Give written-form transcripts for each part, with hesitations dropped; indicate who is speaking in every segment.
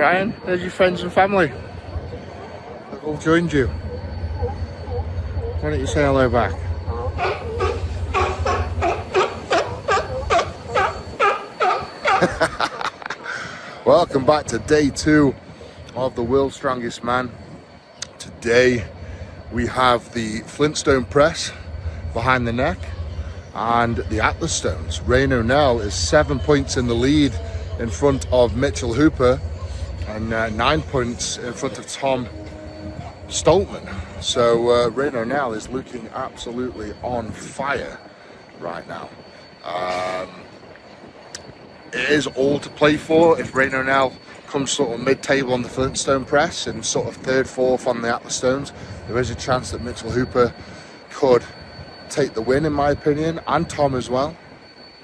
Speaker 1: Brian, there's your friends and family. They've all joined you. Why don't you say hello back? Welcome back to day 2 of the World's Strongest Man. Today we have the Flintstone Press behind the neck and the Atlas stones. Rauno Heinla is 7 points in the lead in front of Mitchell Hooper and 9 points in front of Tom Stoltman. So Rauno Heinla is looking absolutely on fire right now. It is all to play for if Rauno Heinla comes sort of mid-table on the Flintstone Press and sort of 3rd, 4th on the Atlas stones. There is a chance that Mitchell Hooper could take the win, in my opinion, and Tom as well,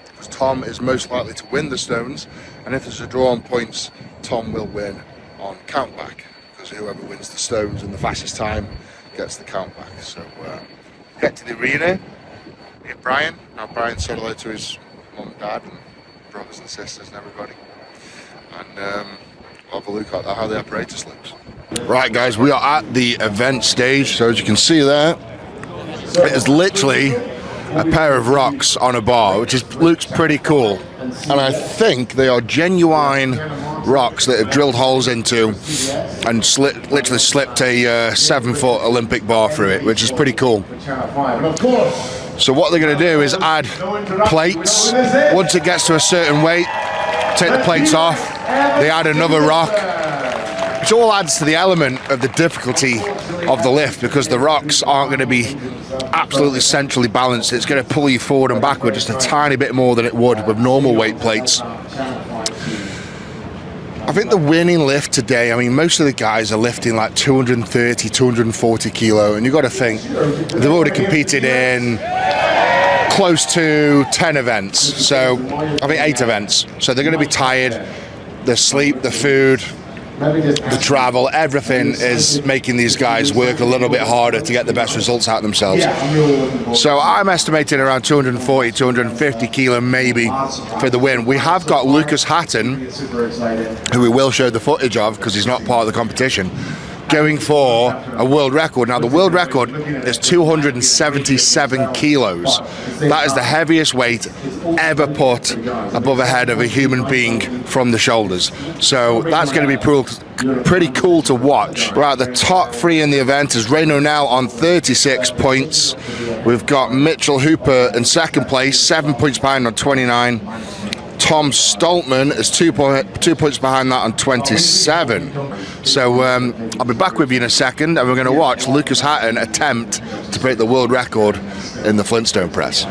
Speaker 1: because Tom is most likely to win the stones, and if there's a draw on points, Tom will win on countback, because whoever wins the stones in the fastest time gets the countback. So get to the arena, meet Brian. Now Brian said hello to his mum and dad and brothers and sisters and everybody, and we'll have a look at how the apparatus looks. Right guys, we are at the event stage, so as you can see there, it is literally a pair of rocks on a bar, which looks pretty cool. And I think they are genuine rocks that have drilled holes into and literally slipped a 7-foot Olympic bar through it, which is pretty cool. So what they're going to do is add plates. Once it gets to a certain weight, take the plates off, they add another rock, which all adds to the element of the difficulty of the lift, because the rocks aren't going to be absolutely centrally balanced. It's going to pull you forward and backward just a tiny bit more than it would with normal weight plates. I think the winning lift today, I mean, most of the guys are lifting like 230, 240 kilo, and you've got to think they've already competed in close to 10 events, so I think 8 events. So they're going to be tired. The sleep, the food, the travel, everything is making these guys work a little bit harder to get the best results out of themselves. So I'm estimating around 240, 250 kilo maybe for the win. We have got Lucas Hatton, who we will show the footage of because he's not part of the competition, going for a world record. Now the world record is 277 kilos. That is the heaviest weight ever put above a head of a human being from the shoulders. So that's going to be pretty cool to watch. Right, the top 3 in the event is Rauno Heinla on 36 points. We've got Mitchell Hooper in 2nd place, 7 points behind on 29. Tom Stoltman is 2 points behind that on 27. So I'll be back with you in a second, and we're going to watch Lucas Hatton attempt to break the world record in the Flintstone Press.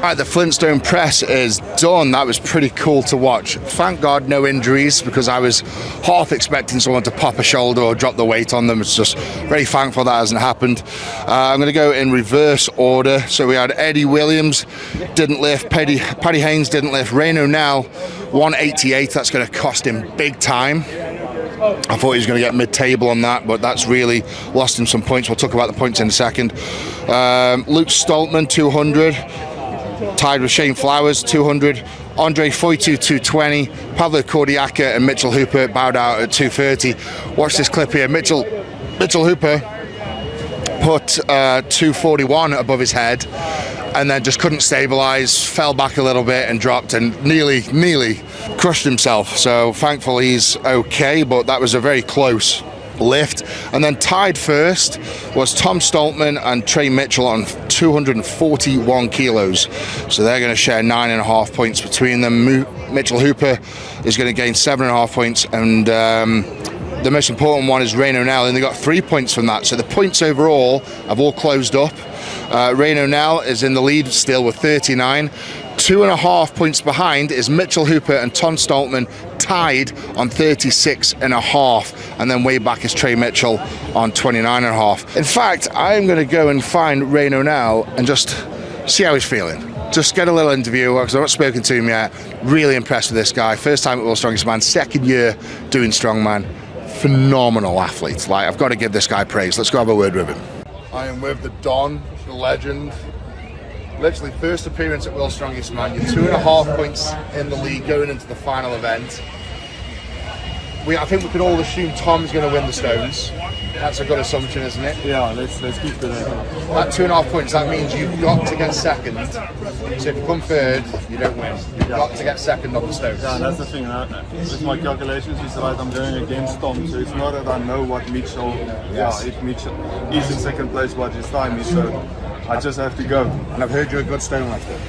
Speaker 1: Right, the Flintstone Press is done. That was pretty cool to watch. Thank God no injuries, because I was half expecting someone to pop a shoulder or drop the weight on them. It's just very thankful that hasn't happened. I'm going to go in reverse order. So we had Eddie Williams didn't lift, Paddy Haynes didn't lift, Rauno Heinla 188. That's going to cost him big time. I thought he was going to get mid-table on that, but that's really lost him some points. We'll talk about the points in a second. Luke Stoltman 200. Tied with Shane Flowers, 200. Andre Foytu, 220. Pavlo Kordiaka and Mitchell Hooper bowed out at 230. Watch this clip here. Mitchell Hooper put 241 above his head and then just couldn't stabilize, fell back a little bit and dropped and nearly crushed himself. So thankfully he's okay, but that was a very close lift. And then tied first was Tom Stoltman and Trey Mitchell on 241 kilos. So they're going to share 9.5 points between them. Mitchell Hooper is going to gain 7.5 points, and the most important one is Rauno Heinla, and they got 3 points from that. So the points overall have all closed up. Rauno Heinla is in the lead still with 39. 2.5 points behind is Mitchell Hooper and Tom Stoltman, tied on 36.5, and then way back is Trey Mitchell on 29.5. In fact, I'm going to go and find Rauno Heinla and just see how he's feeling. Just get a little interview, because I've not spoken to him yet. Really impressed with this guy. First time at World's Strongest Man, second year doing strongman. Phenomenal athlete. Like, I've got to give this guy praise. Let's go have a word with him. I am with the Don, the legend. Literally first appearance at World's Strongest Man. You're 2.5 points in the league going into the final event. I think we could all assume Tom's going to win the stones. That's a good assumption, isn't it?
Speaker 2: Yeah, let's keep it there.
Speaker 1: At 2.5 points, that means you've got to get second. So if you come third, you don't win. You've got to get second on the stones.
Speaker 2: Yeah, that's the thing. With my calculations, it's right. I'm going against Tom, so it's not that I know what Mitchell.
Speaker 1: Yes.
Speaker 2: Yeah, if Mitchell is in second place, what his time is. So I just have to go.
Speaker 1: And I've heard you're a good stone lifter.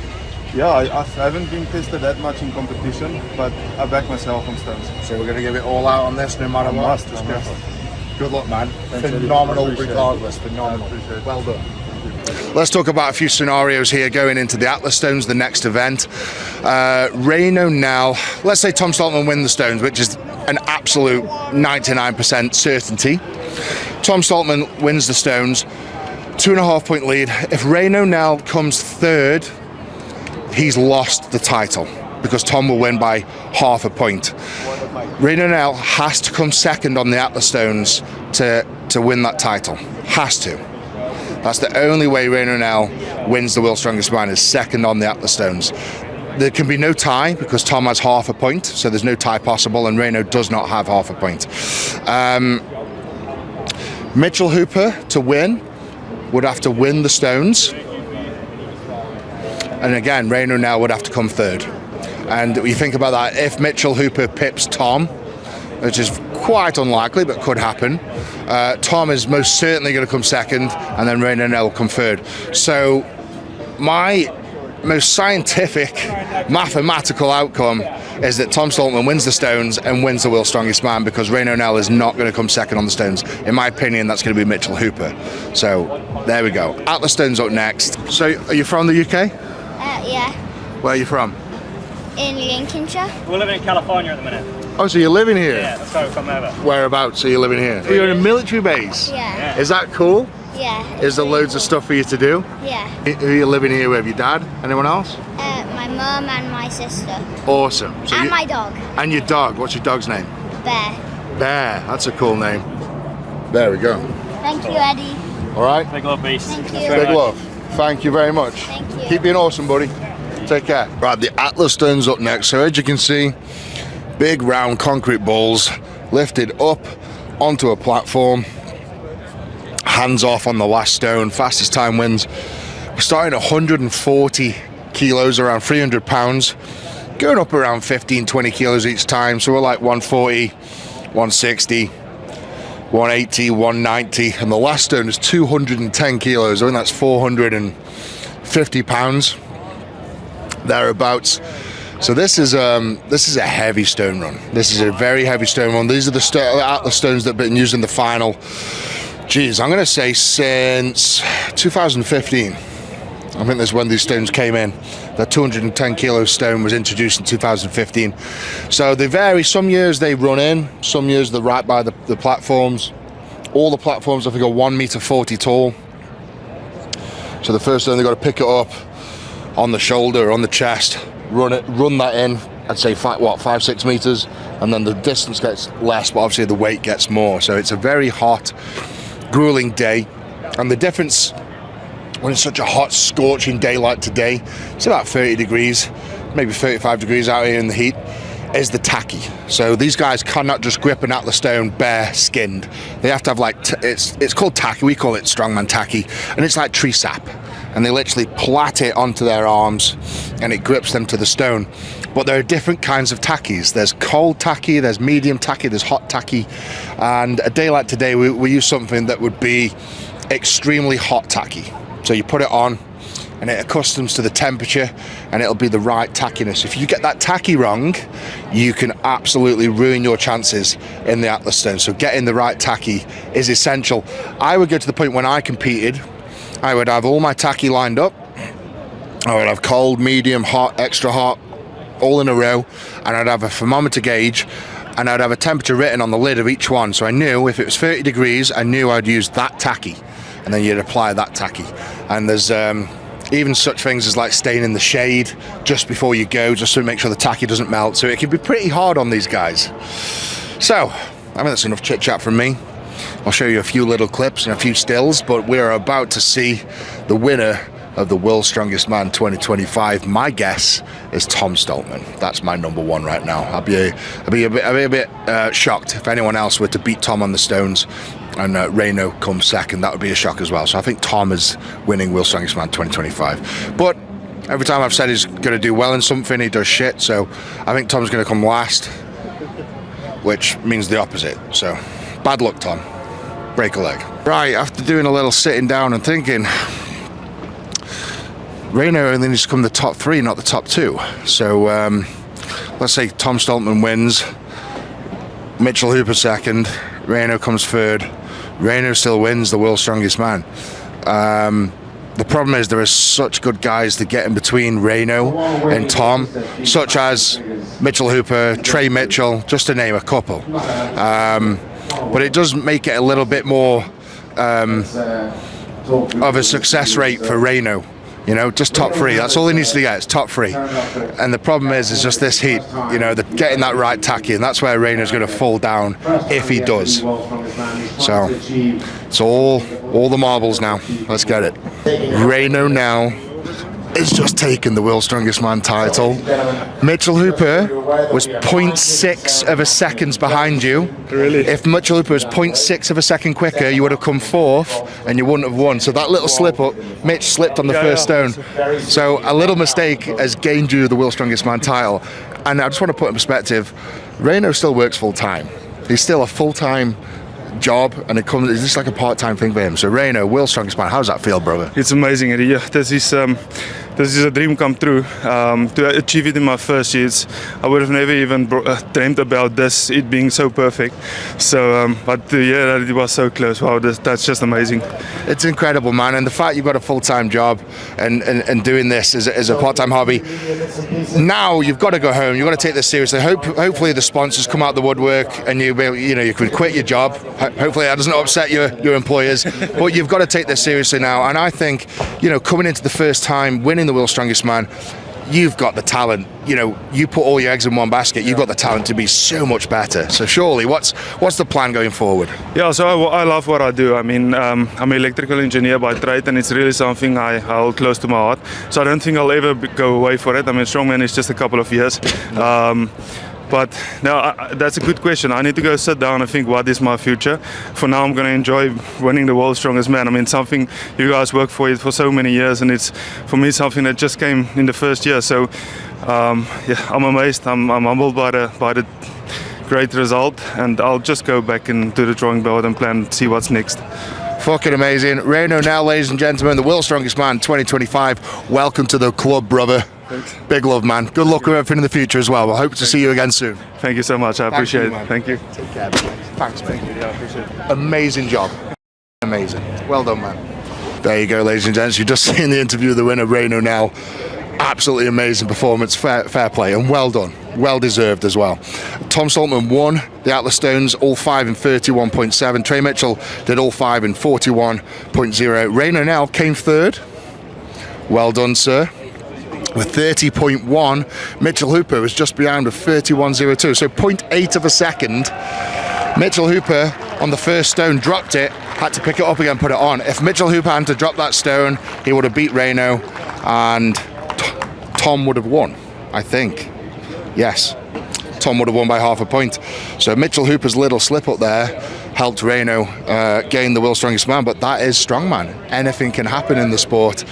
Speaker 2: Yeah, I haven't been tested that much in competition, but I back myself on stones.
Speaker 1: So we're going to give it all out on this, no matter what. Good luck, man. Phenomenal regardless. Phenomenal. Well done. Let's talk about a few scenarios here going into the Atlas Stones, the next event. Rauno now, let's say Tom Stoltman wins the stones, which is an absolute 99% certainty. Tom Stoltman wins the stones, 2.5 point lead. If Rauno now comes third, he's lost the title because Tom will win by 0.5 point. Rauno now has to come second on the Atlas Stones to win that title. Has to. That's the only way Rauno now wins the World's Strongest Man, is second on the Atlas Stones. There can be no tie because Tom has 0.5 point, so there's no tie possible, and Rauno does not have 0.5 point. Mitchell Hooper, to win, would have to win the stones. And again, Rauno now would have to come third. And you think about that, if Mitchell Hooper pips Tom, which is quite unlikely but could happen, Tom is most certainly going to come second, and then Rauno now will come third. So my most scientific, mathematical outcome is that Tom Stoltman wins the stones and wins the World's Strongest Man, because Rauno Nell is not going to come second on the stones. In my opinion, that's going to be Mitchell Hooper. So there we go. Atlas Stones up next. So are you from the UK?
Speaker 3: Yeah,
Speaker 1: Where are you from?
Speaker 3: in Lincolnshire.
Speaker 4: We're living in California at the minute.
Speaker 1: Oh, so you're living here?
Speaker 4: Yeah, that's why we come over.
Speaker 1: Whereabouts are you living here? You're in a military base?
Speaker 3: Yeah,
Speaker 1: Is that cool?
Speaker 3: yeah.
Speaker 1: Is there loads of stuff for you to do?
Speaker 3: Yeah.
Speaker 1: Who are you living here with? Your dad? Anyone else?
Speaker 3: My mum and my sister.
Speaker 1: Awesome. So
Speaker 3: And
Speaker 1: you-
Speaker 3: my dog,
Speaker 1: And your dog. What's your dog's name?
Speaker 3: Bear.
Speaker 1: Bear. That's a cool name. There we go.
Speaker 3: Thank you, Eddie.
Speaker 1: All right.
Speaker 4: Big love, beast.
Speaker 3: Thank
Speaker 4: Thanks
Speaker 3: you.
Speaker 4: very
Speaker 1: Big
Speaker 4: much.
Speaker 1: love. Thank you very much.
Speaker 3: Thank you.
Speaker 1: Keep being awesome, buddy. Take care. Right, the Atlas Stones up next. So as you can see, big round concrete balls lifted up onto a platform. Hands off on the last stone. Fastest time wins. We're starting at 140 kilos, around 300 pounds. Going up around 15, 20 kilos each time. So we're like 140, 160. 180, 190, and the last stone is 210 kilos. I think that's 450 pounds, thereabouts. So this is a heavy stone run. This is a very heavy stone run. These are the Atlas stones that have been used in the final. Geez, I'm going to say since 2015. I think that's when these stones came in. The 210 kilo stone was introduced in 2015. So they vary. Some years they run in, some years they're right by the platforms. All the platforms, I think, are 1.40 meters tall. So the first stone, they've got to pick it up on the shoulder, on the chest, run that in, I'd say 5-6 meters, and then the distance gets less, but obviously the weight gets more. So it's a very hot, grueling day. And the difference when it's such a hot, scorching day like today, it's about 30 degrees, maybe 35 degrees out here in the heat, is the tacky. So these guys cannot just grip an Atlas stone bare skinned. They have to have it's called tacky, we call it strongman tacky, and it's like tree sap. And they literally plait it onto their arms and it grips them to the stone. But there are different kinds of tackies. There's cold tacky, there's medium tacky, there's hot tacky. And a day like today, we use something that would be extremely hot tacky. So you put it on and it accustoms to the temperature and it'll be the right tackiness. If you get that tacky wrong, you can absolutely ruin your chances in the Atlas stone. So getting the right tacky is essential. I would go to the point when I competed, I would have all my tacky lined up. I would have cold, medium, hot, extra hot, all in a row, and I'd have a thermometer gauge and I'd have a temperature written on the lid of each one. So I knew if it was 30 degrees, I knew I'd use that tacky. And then you'd apply that tacky. And there's even such things as like staying in the shade just before you go, just to make sure the tacky doesn't melt. So it can be pretty hard on these guys. So I think that's enough chit chat from me. I'll show you a few little clips and a few stills, but we're about to see the winner of the World's Strongest Man 2025. My guess is Tom Stoltman. That's my number one right now. I'd be a bit shocked if anyone else were to beat Tom on the stones and Rauno comes second. That would be a shock as well. So I think Tom is winning World's Strongest Man 2025. But every time I've said he's going to do well in something, he does shit. So I think Tom's going to come last, which means the opposite. So bad luck, Tom. Break a leg. Right, after doing a little sitting down and thinking, Rauno only needs to come the top 3, not the top 2. So let's say Tom Stoltman wins, Mitchell Hooper second, Rauno comes third, Rauno still wins the World's Strongest Man. The problem is there are such good guys to get in between Rauno and Tom, such as Mitchell Hooper, Trey Mitchell, just to name a couple. But it does make it a little bit more of a success rate for Rauno. You know, just top 3. That's all he needs to get. It's top 3. And the problem is just this heat. You know, getting that right tacky, and that's where Rauno's going to fall down if he does. So it's all the marbles now. Let's get it. Rauno now is just taken the World's Strongest Man title. Mitchell Hooper was 0.6 of a second behind you.
Speaker 2: Really?
Speaker 1: If Mitchell Hooper was 0.6 of a second quicker, you would have come 4th and you wouldn't have won. So that little slip up, Mitch slipped on the first stone. So a little mistake has gained you the World's Strongest Man title. And I just want to put in perspective, Rauno still works full time. He's still a full-time job, and it's just like a part-time thing for him. So Rauno, World's Strongest Man, how does that feel, brother?
Speaker 2: It's amazing, Eddie. Yeah, this is a dream come true. To achieve it in my first years, I would have never even dreamt about this, it being so perfect. So, but yeah, it was so close. Wow, that's just amazing.
Speaker 1: It's incredible, man. And the fact you've got a full-time job and doing this as a part-time hobby, now you've got to go home. You've got to take this seriously. Hopefully the sponsors come out the woodwork and you can quit your job. Hopefully that doesn't upset your employers. But you've got to take this seriously now. And I think, coming into the first time, winning the World's Strongest Man, you've got the talent. You put all your eggs in one basket. You've got the talent to be so much better. So surely, what's the plan going forward?
Speaker 2: Yeah, so I love what I do. I mean, I'm an electrical engineer by trade, and it's really something I hold close to my heart. So I don't think I'll ever go away for it. I mean, strongman is just a couple of years. But no, that's a good question. I need to go sit down and think, what is my future? For now, I'm going to enjoy winning the World's Strongest Man. I mean, something you guys work for it for so many years, and it's, for me, something that just came in the first year. So, yeah, I'm amazed. I'm humbled by the great result, and I'll just go back into the drawing board and plan, see what's next.
Speaker 1: Fucking amazing. Rauno now, ladies and gentlemen, the World's Strongest Man 2025. Welcome to the club, brother.
Speaker 2: Thanks.
Speaker 1: Big love, man. Good luck with everything in the future as well. I hope to see you again soon.
Speaker 2: Thank you so much. I appreciate it.
Speaker 1: Man.
Speaker 2: Thank you.
Speaker 1: Take care. Thanks, mate.
Speaker 2: Yeah, I appreciate it.
Speaker 1: Amazing job. Amazing. Well done, man. There you go, ladies and gents. You've just seen the interview of the winner, Rauno now. Absolutely amazing performance. Fair play, and well done. Well deserved as well. Tom Stoltman won the Atlas Stones, all 5 in 31.7. Trey Mitchell did all 5 in 41.0. Rauno now came third. Well done, sir. With 30.1, Mitchell Hooper was just behind with 31.02, so 0.8 of a second. Mitchell Hooper on the first stone dropped it, had to pick it up again, put it on. If Mitchell Hooper hadn't dropped that stone, he would have beat Rauno, and Tom would have won, I think. Yes, Tom would have won by half a point. So Mitchell Hooper's little slip up there helped Rauno gain the World's Strongest Man, but that is strongman. Anything can happen in the sport.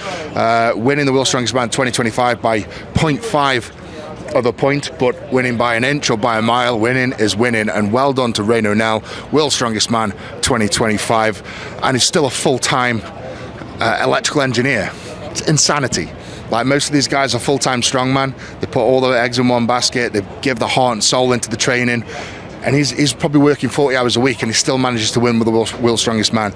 Speaker 1: Winning the World's Strongest Man 2025 by 0.5 of a point, but winning by an inch or by a mile, winning is winning. And well done to Rauno now, World's Strongest Man 2025, and he's still a full-time electrical engineer. It's insanity. Like, most of these guys are full-time strongman. They put all their eggs in one basket. They give the heart and soul into the training. And he's probably working 40 hours a week, and he still manages to win with the World's Strongest Man.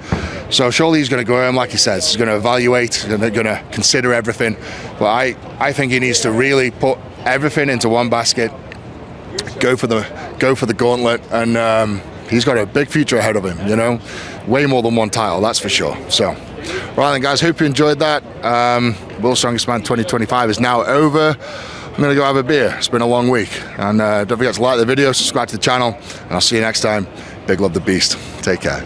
Speaker 1: So surely he's going to go home, like he says. He's going to evaluate, and they're going to consider everything. But I think he needs to really put everything into one basket, go for the gauntlet, and he's got a big future ahead of him, you know, way more than one title, that's for sure. So, right then, guys, hope you enjoyed that. World's Strongest Man 2025 is now over. I'm gonna go have a beer. It's been a long week, and don't forget to like the video, subscribe to the channel, and I'll see you next time. Big love, the Beast. Take care.